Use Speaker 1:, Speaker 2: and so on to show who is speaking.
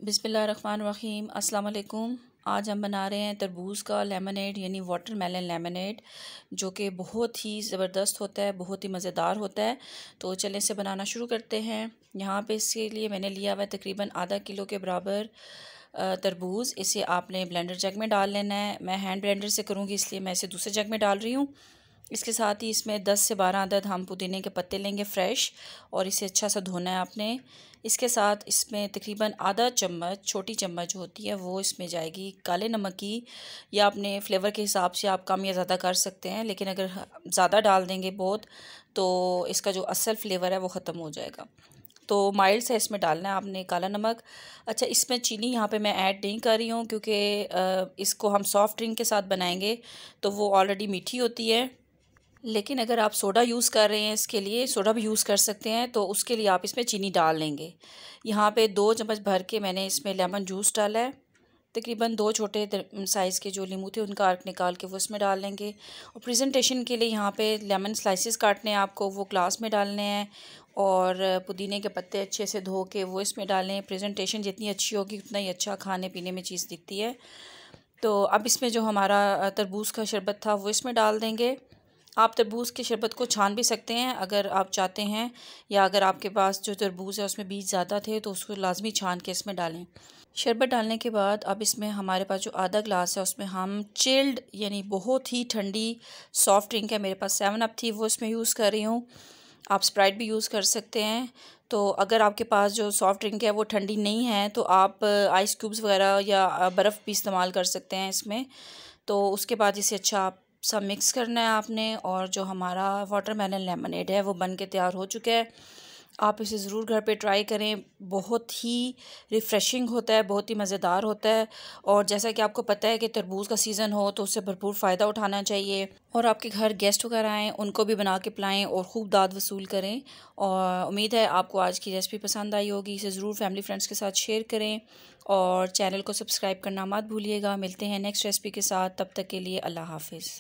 Speaker 1: बिस्मिल्लाहिर्रहमानिर्रहीम अस्सलाम वालेकुम। आज हम बना रहे हैं तरबूज का लेमनेड यानी वाटरमेलन लेमनेड, जो कि बहुत ही ज़बरदस्त होता है, बहुत ही मज़ेदार होता है। तो चलें इसे बनाना शुरू करते हैं। यहाँ पे इसके लिए मैंने लिया हुआ है तकरीबन आधा किलो के बराबर तरबूज़। इसे आपने ब्लेंडर जग में डाल लेना है। मैं हैंड ब्लेंडर से करूँगी इसलिए मैं इसे दूसरे जग में डाल रही हूँ। इसके साथ ही इसमें 10 से 12 अदद हम पुदीने के पत्ते लेंगे फ़्रेश, और इसे अच्छा सा धोना है आपने। इसके साथ इसमें तकरीबन आधा चम्मच, छोटी चम्मच होती है वो इसमें जाएगी काले नमक की, या अपने फ्लेवर के हिसाब से आप कम या ज़्यादा कर सकते हैं, लेकिन अगर ज़्यादा डाल देंगे बहुत तो इसका जो असल फ्लेवर है वो ख़त्म हो जाएगा। तो माइल्ड से इसमें डालना है आपने काला नमक। अच्छा, इसमें चीनी यहाँ पे मैं ऐड नहीं कर रही हूँ क्योंकि इसको हम सॉफ़्ट ड्रिंक के साथ बनाएंगे तो वो ऑलरेडी मीठी होती है। लेकिन अगर आप सोडा यूज़ कर रहे हैं, इसके लिए सोडा भी यूज़ कर सकते हैं, तो उसके लिए आप इसमें चीनी डाल लेंगे। यहाँ पे 2 चम्मच भर के मैंने इसमें लेमन जूस डाला है। तकरीबन 2 छोटे साइज़ के जो नींबू थे उनका अर्क निकाल के वो इसमें डाल लेंगे। और प्रेजेंटेशन के लिए यहाँ पे लेमन स्लाइसेस काटने हैं आपको, वो ग्लास में डालने हैं। और पुदीने के पत्ते अच्छे से धो के वो इसमें डालें। प्रेजेंटेशन जितनी अच्छी होगी उतना ही अच्छा खाने पीने में चीज़ दिखती है। तो अब इसमें जो हमारा तरबूज का शरबत था वो इसमें डाल देंगे। आप तरबूज के शरबत को छान भी सकते हैं अगर आप चाहते हैं, या अगर आपके पास जो तरबूज है उसमें बीज ज़्यादा थे तो उसको लाजमी छान के इसमें डालें। शरबत डालने के बाद अब इसमें हमारे पास जो आधा ग्लास है उसमें हम चिल्ड यानी बहुत ही ठंडी सॉफ़्ट ड्रिंक है, मेरे पास 7 अप थी वो इसमें यूज़ कर रही हूँ। आप स्प्राइट भी यूज़ कर सकते हैं। तो अगर आपके पास जो सॉफ़्ट ड्रिंक है वो ठंडी नहीं है तो आप आइस क्यूब्स वगैरह या बर्फ़ भी इस्तेमाल कर सकते हैं इसमें। तो उसके बाद इसे अच्छा सब मिक्स करना है आपने, और जो हमारा वाटरमेलन लेमनेड है वो बन के तैयार हो चुका है। आप इसे ज़रूर घर पे ट्राई करें, बहुत ही रिफ़्रेशिंग होता है, बहुत ही मज़ेदार होता है। और जैसा कि आपको पता है कि तरबूज का सीज़न हो तो उससे भरपूर फ़ायदा उठाना चाहिए। और आपके घर गेस्ट वगैरह आएँ उनको भी बना के पिलाएँ और ख़ूब दाद वसूल करें। और उम्मीद है आपको आज की रेसिपी पसंद आई होगी। इसे ज़रूर फैमिली फ्रेंड्स के साथ शेयर करें और चैनल को सब्सक्राइब करना मत भूलिएगा। मिलते हैं नेक्स्ट रेसिपी के साथ, तब तक के लिए अल्लाह हाफ़िज़।